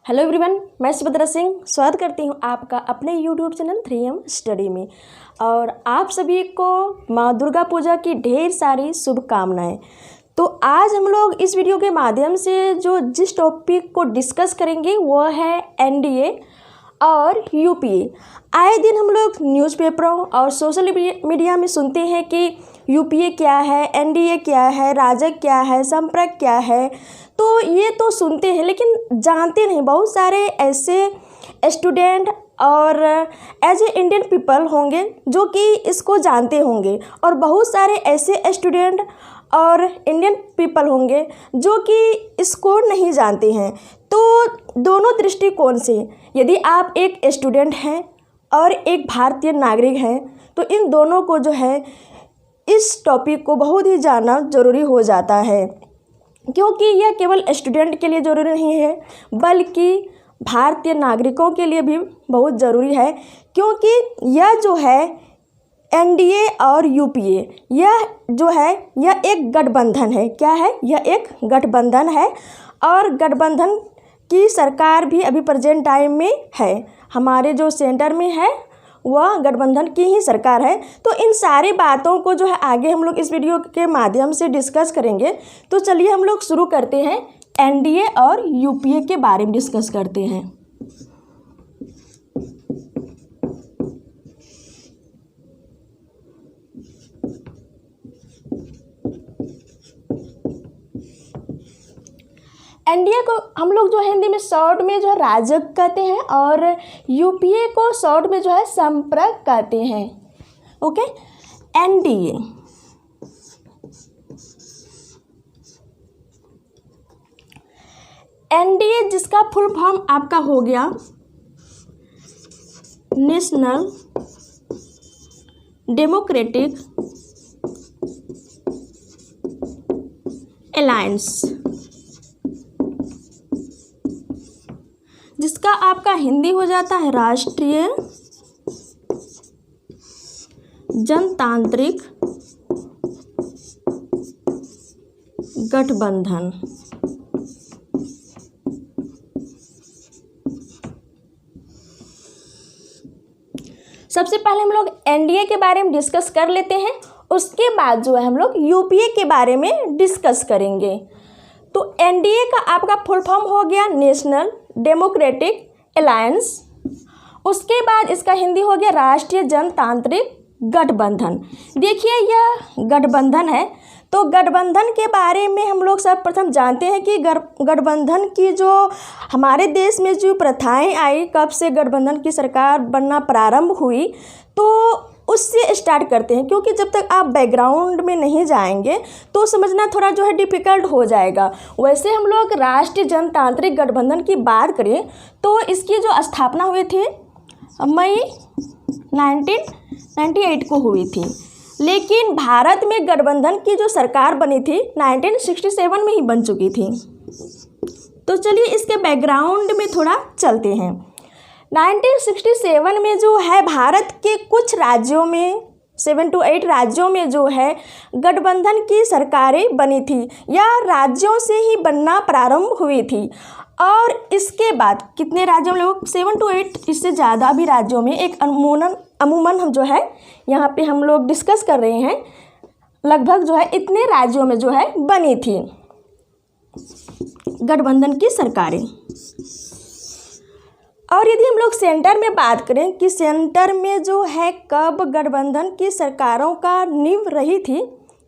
Hello everyone, मैं सुभद्रा सिंह स्वागत करती हूँ आपका अपने यूट्यूब चैनल 3M स्टडी में। और आप सभी को माँ दुर्गा पूजा की ढेर सारी शुभकामनाएं। तो आज हम लोग इस वीडियो के माध्यम से जिस टॉपिक को डिस्कस करेंगे वो है एनडीए और यूपीए। आए दिन हम लोग न्यूज़पेपरों और सोशल मीडिया में सुनते हैं कि यूपीए क्या है, एनडीए क्या है, राजग क्या है, संपर्क क्या है। तो ये तो सुनते हैं लेकिन जानते नहीं। बहुत सारे ऐसे स्टूडेंट और एज ए इंडियन पीपल होंगे जो कि इसको जानते होंगे, और बहुत सारे ऐसे स्टूडेंट और इंडियन पीपल होंगे जो कि इसको नहीं जानते हैं। तो दोनों दृष्टिकोण से यदि आप एक स्टूडेंट हैं और एक भारतीय नागरिक हैं तो इन दोनों को इस टॉपिक को बहुत ही जानना ज़रूरी हो जाता है, क्योंकि यह केवल स्टूडेंट के लिए ज़रूरी नहीं है बल्कि भारतीय नागरिकों के लिए भी बहुत ज़रूरी है। क्योंकि यह एनडीए और यूपीए यह एक गठबंधन है। क्या है? यह एक गठबंधन है, और गठबंधन की सरकार भी अभी प्रेजेंट टाइम में है। हमारे जो सेंटर में है वह गठबंधन की ही सरकार है। तो इन सारी बातों को आगे हम लोग इस वीडियो के माध्यम से डिस्कस करेंगे। तो चलिए हम लोग शुरू करते हैं, एनडीए और यूपीए के बारे में डिस्कस करते हैं। एनडीए को हम लोग हिंदी में शॉर्ट में राजग कहते हैं, और यूपीए को शॉर्ट में संपर्क कहते हैं। ओके, एनडीए जिसका फुल फॉर्म आपका हो गया नेशनल डेमोक्रेटिक अलायंस, जिसका आपका हिंदी हो जाता है राष्ट्रीय जनतांत्रिक गठबंधन। सबसे पहले हम लोग एनडीए के बारे में डिस्कस कर लेते हैं, उसके बाद हम लोग यूपीए के बारे में डिस्कस करेंगे। तो एनडीए का आपका फुल फॉर्म हो गया नेशनल डेमोक्रेटिक अलायंस, उसके बाद इसका हिंदी हो गया राष्ट्रीय जनतांत्रिक गठबंधन। देखिए यह गठबंधन है, तो गठबंधन के बारे में हम लोग सर्वप्रथम जानते हैं कि गठबंधन की हमारे देश में जो प्रथाएं आई, कब से गठबंधन की सरकार बनना प्रारंभ हुई, तो उससे स्टार्ट करते हैं। क्योंकि जब तक आप बैकग्राउंड में नहीं जाएंगे तो समझना थोड़ा डिफ़िकल्ट हो जाएगा। वैसे हम लोग राष्ट्रीय जनतांत्रिक गठबंधन की बात करें तो इसकी स्थापना हुई थी मई 1998 को हुई थी, लेकिन भारत में गठबंधन की सरकार बनी थी 1967 में ही बन चुकी थी। तो चलिए इसके बैकग्राउंड में थोड़ा चलते हैं। 1967 में भारत के कुछ राज्यों में 7 to 8 राज्यों में गठबंधन की सरकारें बनी थी, या राज्यों से ही बनना प्रारंभ हुई थी। और इसके बाद कितने राज्यों में 7 to 8, इससे ज़्यादा भी राज्यों में एक अमूमन हम यहाँ पे हम लोग डिस्कस कर रहे हैं, लगभग इतने राज्यों में बनी थी गठबंधन की सरकारें। और यदि हम लोग सेंटर में बात करें कि सेंटर में कब गठबंधन की सरकारों का नींव रही थी,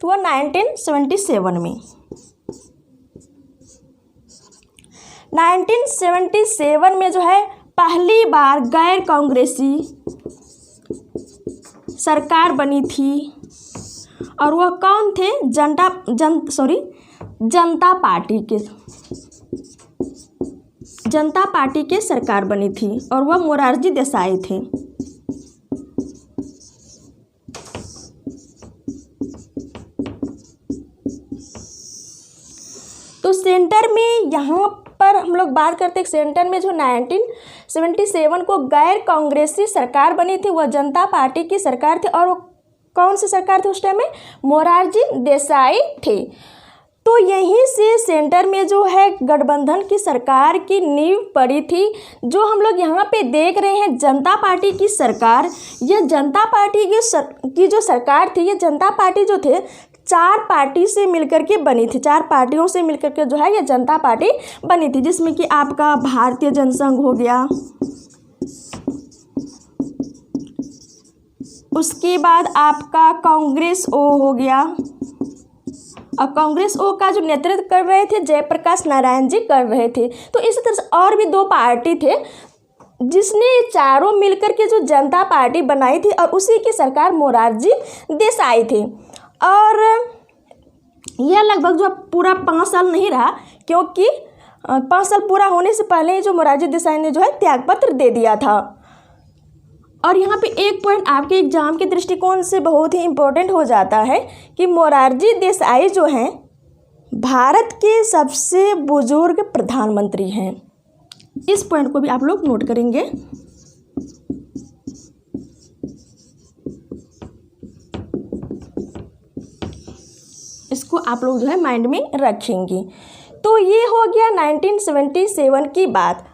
तो वह 1977 में 1977 में पहली बार गैर कांग्रेसी सरकार बनी थी। और वह कौन थे? जनता पार्टी के सरकार बनी थी, और वह मोरारजी देसाई थे। तो सेंटर में यहाँ पर हम लोग बात करते हैं, सेंटर में 1977 को गैर कांग्रेसी सरकार बनी थी, वह जनता पार्टी की सरकार थी। और वो कौन सी सरकार थी उस टाइम में? मोरारजी देसाई थे। तो यहीं से सेंटर में जो है गठबंधन की सरकार की नींव पड़ी थी। जो हम लोग यहाँ पे देख रहे हैं जनता पार्टी की सरकार, यह जनता पार्टी की जो सरकार थी, ये जनता पार्टी जो थे 4 पार्टी से मिलकर के बनी थी। 4 पार्टियों से मिलकर के जो है ये जनता पार्टी बनी थी, जिसमें कि आपका भारतीय जनसंघ हो गया, उसके बाद आपका कांग्रेस ओ हो गया, और कांग्रेस ओ का जो नेतृत्व कर रहे थे जयप्रकाश नारायण जी कर रहे थे। तो इसी तरह से और भी 2 पार्टी थे जिसने चारों मिलकर के जो जनता पार्टी बनाई थी, और उसी की सरकार मोरारजी देसाई थे। और यह लगभग जो पूरा 5 साल नहीं रहा, क्योंकि 5 साल पूरा होने से पहले ही जो मोरारजी देसाई ने जो है त्यागपत्र दे दिया था। और यहाँ पे एक पॉइंट आपके एग्जाम के दृष्टिकोण से बहुत ही इम्पोर्टेंट हो जाता है कि मोरारजी देसाई जो हैं भारत के सबसे बुजुर्ग प्रधानमंत्री हैं। इस पॉइंट को भी आप लोग नोट करेंगे। इसको आप लोग जो है माइंड में रखेंगे। तो ये हो गया 1977 की बात।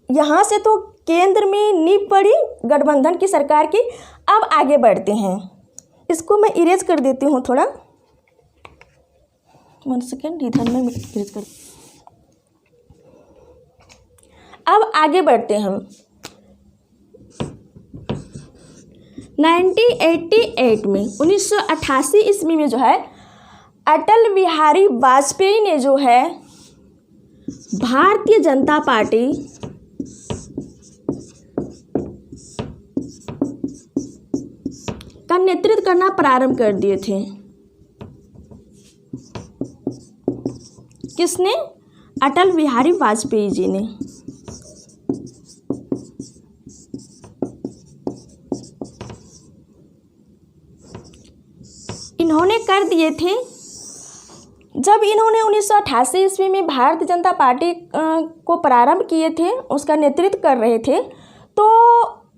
यहाँ से तो केंद्र में नींव पड़ी गठबंधन की सरकार की। अब आगे बढ़ते हैं, इसको मैं इरेज कर देती हूँ थोड़ा, 1 सेकेंड, इधर में इरेज कर। अब आगे बढ़ते हैं हम 1988 में, 1988 ईस्वी में जो है अटल बिहारी वाजपेयी ने जो है भारतीय जनता पार्टी का नेतृत्व करना प्रारंभ कर दिए थे। किसने? अटल बिहारी वाजपेयी जी ने। इन्होंने कर दिए थे जब इन्होंने 1988 ईस्वी में भारतीय जनता पार्टी को प्रारंभ किए थे, उसका नेतृत्व कर रहे थे। तो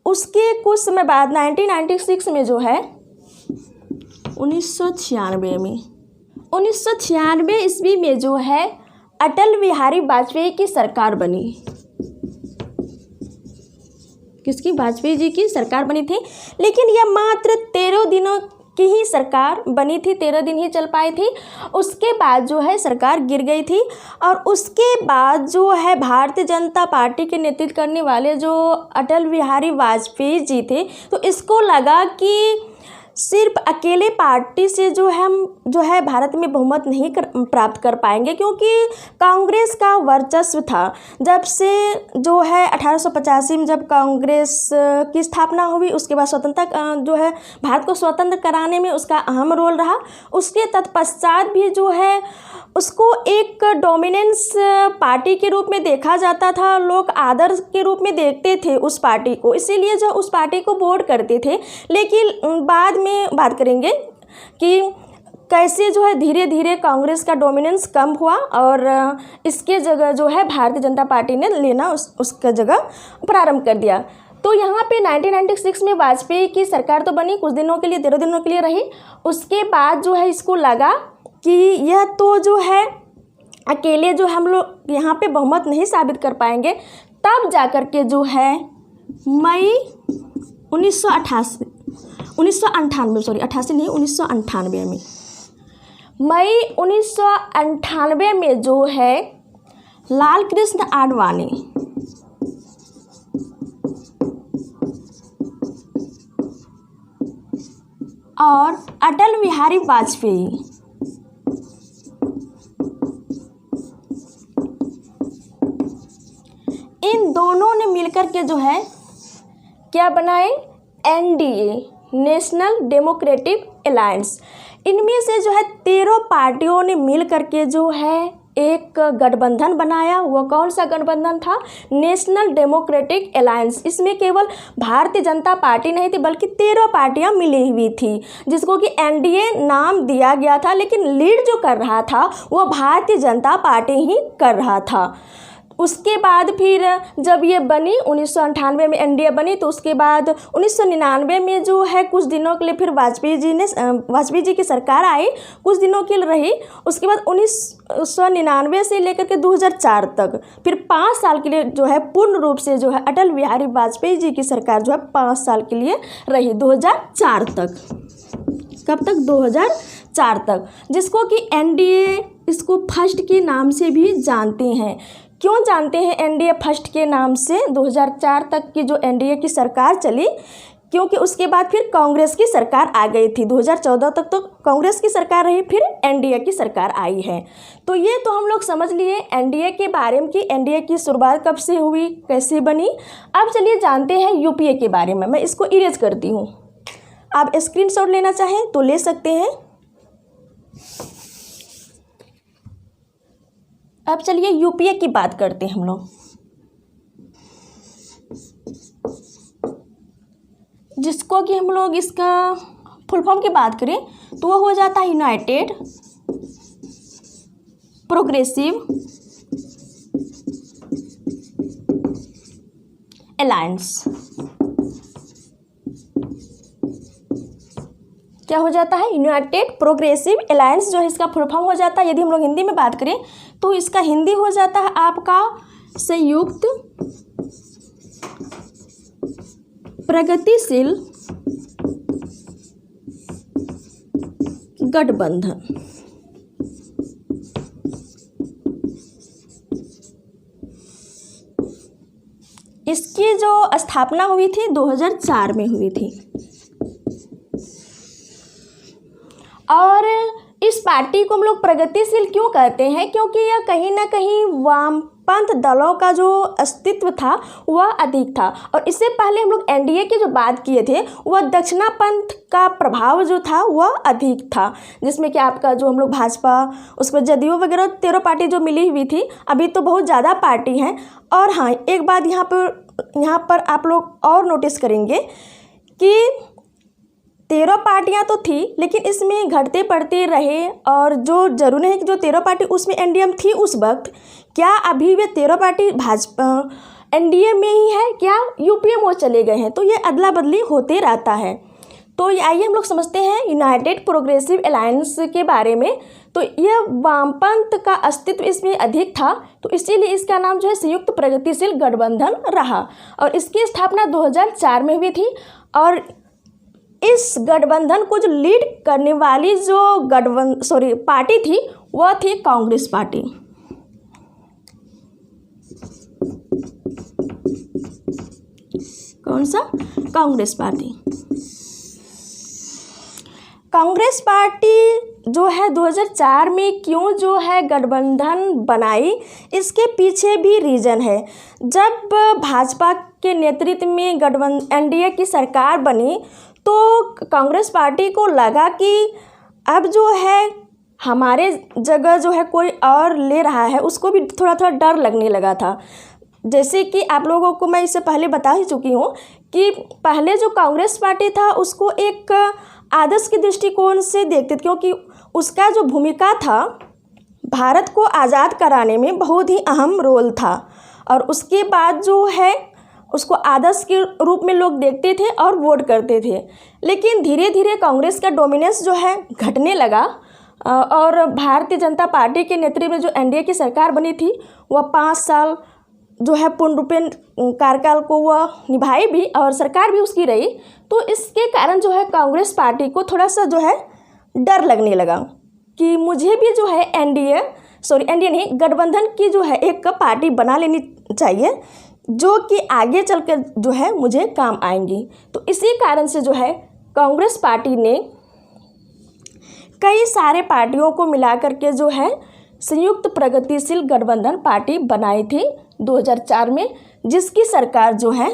उसके कुछ समय बाद 1996 में जो है 1996 ईस्वी में जो है अटल बिहारी वाजपेयी की सरकार बनी। किसकी? वाजपेयी जी की सरकार बनी थी। लेकिन यह मात्र 13 दिनों की ही सरकार बनी थी, 13 दिन ही चल पाई थी। उसके बाद जो है सरकार गिर गई थी। और उसके बाद जो है भारतीय जनता पार्टी के नेतृत्व करने वाले जो अटल बिहारी वाजपेयी जी थे, तो इसको लगा कि सिर्फ अकेले पार्टी से जो है भारत में बहुमत नहीं प्राप्त कर पाएंगे, क्योंकि कांग्रेस का वर्चस्व था। जब से जो है 1885 में जब कांग्रेस की स्थापना हुई, उसके बाद स्वतंत्रता जो है भारत को स्वतंत्र कराने में उसका अहम रोल रहा। उसके तत्पश्चात भी जो है उसको एक डोमिनेंस पार्टी के रूप में देखा जाता था, लोग आदर्श के रूप में देखते थे उस पार्टी को, इसीलिए जो उस पार्टी को वोट करते थे। लेकिन बाद में बात करेंगे कि कैसे जो है धीरे धीरे कांग्रेस का डोमिनेंस कम हुआ और इसके जगह जो है भारतीय जनता पार्टी ने लेना उसका जगह प्रारंभ कर दिया। तो यहाँ पे 1996 में वाजपेयी की सरकार तो बनी, कुछ दिनों के लिए, 13 दिनों के लिए रही। उसके बाद जो है इसको लगा कि यह तो जो है अकेले जो हम लोग यहाँ पे बहुमत नहीं साबित कर पाएंगे। तब जाकर के जो है मई 1998 में मई 1998 में जो है लाल कृष्ण आडवाणी और अटल बिहारी वाजपेयी इन दोनों ने मिलकर के जो है क्या बनाए? NDA, national democratic alliance. इनमें से जो है 13 पार्टियों ने मिल करके जो है एक गठबंधन बनाया। वह कौन सा गठबंधन था? National democratic alliance. इसमें केवल भारतीय जनता पार्टी नहीं थी, बल्कि 13 पार्टियां मिली हुई थी, जिसको कि एनडीए नाम दिया गया था। लेकिन लीड जो कर रहा था वह भारतीय जनता पार्टी ही कर रहा था। उसके बाद फिर जब ये बनी 1998 में एनडीए बनी, तो उसके बाद 1999 में जो है कुछ दिनों के लिए फिर वाजपेयी जी की सरकार आई, कुछ दिनों के लिए रही। उसके बाद 1999 से लेकर के 2004 तक फिर 5 साल के लिए जो है पूर्ण रूप से जो है अटल बिहारी वाजपेयी जी की सरकार जो है 5 साल के लिए रही, 2004 तक। कब तक? 2004 तक, जिसको कि एनडीए इसको फर्स्ट के नाम से भी जानते हैं। क्यों जानते हैं एनडीए फर्स्ट के नाम से? 2004 तक की जो एनडीए की सरकार चली, क्योंकि उसके बाद फिर कांग्रेस की सरकार आ गई थी। 2014 तक तो कांग्रेस की सरकार रही, फिर एनडीए की सरकार आई है। तो ये तो हम लोग समझ लिए एनडीए के बारे में कि एनडीए की शुरुआत कब से हुई, कैसे बनी। अब चलिए जानते हैं यूपीए के बारे में। मैं इसको इरेज करती हूँ, आप स्क्रीनशॉट लेना चाहें तो ले सकते हैं। अब चलिए यूपीए की बात करते हैं हम लोग। जिसको कि हम लोग इसका फुल फॉर्म की बात करें तो वो हो जाता है यूनाइटेड प्रोग्रेसिव अलायंस। क्या हो जाता है? यूनाइटेड प्रोग्रेसिव अलायंस जो है इसका फुल फॉर्म हो जाता है। यदि हम लोग हिंदी में बात करें तो इसका हिंदी हो जाता है आपका संयुक्त प्रगतिशील गठबंधन। इसकी जो स्थापना हुई थी 2004 में हुई थी। और इस पार्टी को हम लोग प्रगतिशील क्यों कहते हैं? क्योंकि यह कहीं ना कहीं वामपंथ दलों का जो अस्तित्व था वह अधिक था। और इससे पहले हम लोग एनडीए की जो बात किए थे वह दक्षिणापंथ का प्रभाव जो था वह अधिक था, जिसमें कि आपका जो हम लोग भाजपा, उसमें जदयू वगैरह 13 पार्टी जो मिली हुई थी। अभी तो बहुत ज़्यादा पार्टी हैं। और हाँ, एक बात यहाँ पर आप लोग और नोटिस करेंगे कि 13 पार्टियां तो थी, लेकिन इसमें घटते बढ़ते रहे। और जो जरूरी है कि जो 13 पार्टी उसमें एनडीए में थी उस वक्त, क्या अभी वे 13 पार्टी भाजपा एनडीए में ही है, क्या यूपीए में चले गए हैं? तो ये अदला बदली होते रहता है। तो आइए हम लोग समझते हैं यूनाइटेड प्रोग्रेसिव अलायंस के बारे में। तो यह वामपंथ का अस्तित्व इसमें अधिक था, तो इसीलिए इसका नाम जो है संयुक्त प्रगतिशील गठबंधन रहा। और इसकी स्थापना 2004 में हुई थी। और इस गठबंधन को जो लीड करने वाली जो पार्टी थी वह थी कांग्रेस पार्टी। कौन सा? कांग्रेस पार्टी। कांग्रेस पार्टी जो है 2004 में क्यों जो है गठबंधन बनाई, इसके पीछे भी रीज़न है। जब भाजपा के नेतृत्व में गठबंधन एनडीए की सरकार बनी तो कांग्रेस पार्टी को लगा कि अब जो है हमारे जगह जो है कोई और ले रहा है, उसको भी थोड़ा थोड़ा डर लगने लगा था। जैसे कि आप लोगों को मैं इससे पहले बता ही चुकी हूँ कि पहले जो कांग्रेस पार्टी था उसको एक आदर्श के दृष्टिकोण से देखते थे, क्योंकि उसका जो भूमिका था भारत को आज़ाद कराने में बहुत ही अहम रोल था। और उसके बाद जो है उसको आदर्श के रूप में लोग देखते थे और वोट करते थे। लेकिन धीरे धीरे कांग्रेस का डोमिनेंस जो है घटने लगा। और भारतीय जनता पार्टी के नेतृत्व में जो एनडीए की सरकार बनी थी वह 5 साल जो है पूर्ण रूपेण कार्यकाल को वह निभाई भी और सरकार भी उसकी रही। तो इसके कारण जो है कांग्रेस पार्टी को थोड़ा सा जो है डर लगने लगा कि मुझे भी जो है एनडीए नहीं, गठबंधन की जो है एक पार्टी बना लेनी चाहिए जो कि आगे चलकर जो है मुझे काम आएंगी। तो इसी कारण से जो है कांग्रेस पार्टी ने कई सारे पार्टियों को मिला करके जो है संयुक्त प्रगतिशील गठबंधन पार्टी बनाई थी 2004 में, जिसकी सरकार जो है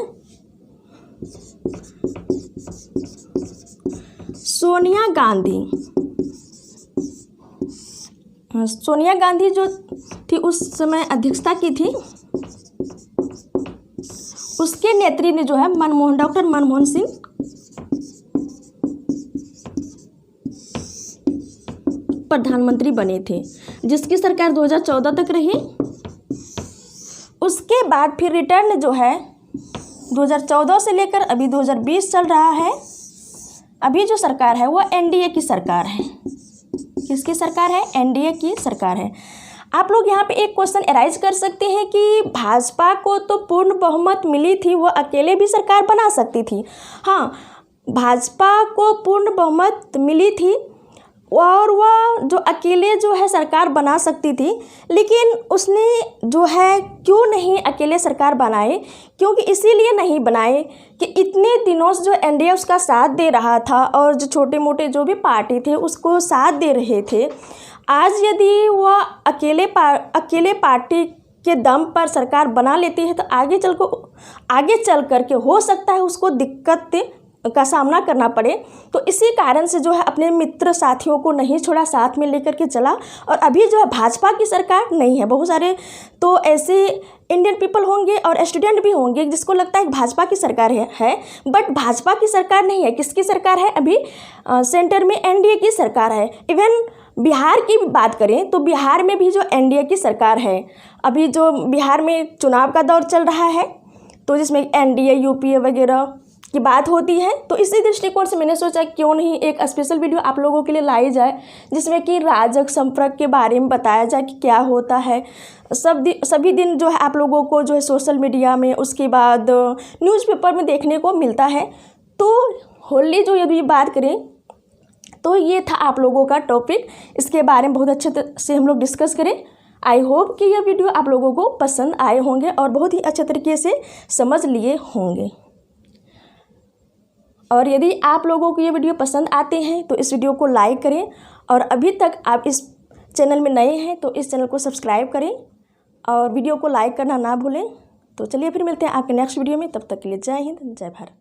सोनिया गांधी जो थी उस समय अध्यक्षता की थी। उसके नेतृत्व में जो है डॉक्टर मनमोहन सिंह प्रधानमंत्री बने थे, जिसकी सरकार 2014 तक रही। उसके बाद फिर रिटर्न जो है 2014 से लेकर अभी 2020 चल रहा है। अभी जो सरकार है वो एनडीए की सरकार है। किसकी सरकार है? एनडीए की सरकार है। आप लोग यहाँ पे एक क्वेश्चन एराइज कर सकते हैं कि भाजपा को तो पूर्ण बहुमत मिली थी, वो अकेले भी सरकार बना सकती थी। हाँ, भाजपा को पूर्ण बहुमत मिली थी और वह जो अकेले जो है सरकार बना सकती थी, लेकिन उसने जो है क्यों नहीं अकेले सरकार बनाए? क्योंकि इसीलिए नहीं बनाए कि इतने दिनों से जो एनडीए उसका साथ दे रहा था और जो छोटे मोटे जो भी पार्टी थे उसको साथ दे रहे थे। आज यदि वह अकेले पार्टी के दम पर सरकार बना लेती है तो आगे चल करके हो सकता है उसको दिक्कत का सामना करना पड़े। तो इसी कारण से जो है अपने मित्र साथियों को नहीं छोड़ा, साथ में लेकर के चला। और अभी जो है भाजपा की सरकार नहीं है। बहुत सारे तो ऐसे इंडियन पीपल होंगे और स्टूडेंट भी होंगे जिसको लगता है कि भाजपा की सरकार है, बट भाजपा की सरकार नहीं है। किसकी सरकार है? अभी सेंटर में एनडीए की सरकार है। इवन बिहार की बात करें तो बिहार में भी जो एनडीए की सरकार है। अभी जो बिहार में चुनाव का दौर चल रहा है तो जिसमें एनडीए यूपीए वगैरह की बात होती है, तो इसी दृष्टिकोण से मैंने सोचा क्यों नहीं एक स्पेशल वीडियो आप लोगों के लिए लाई जाए जिसमें कि राजग संपर्क के बारे में बताया जाए कि क्या होता है। सभी दिन जो है आप लोगों को जो है सोशल मीडिया में, उसके बाद न्यूज़पेपर में देखने को मिलता है। तो होली जो यदि बात करें तो ये था आप लोगों का टॉपिक। इसके बारे में बहुत अच्छे से हम लोग डिस्कस करें। आई होप कि यह वीडियो आप लोगों को पसंद आए होंगे और बहुत ही अच्छे तरीके से समझ लिए होंगे। और यदि आप लोगों को ये वीडियो पसंद आते हैं तो इस वीडियो को लाइक करें, और अभी तक आप इस चैनल में नए हैं तो इस चैनल को सब्सक्राइब करें और वीडियो को लाइक करना ना भूलें। तो चलिए फिर मिलते हैं आपके नेक्स्ट वीडियो में। तब तक के लिए जय हिंद, जय भारत।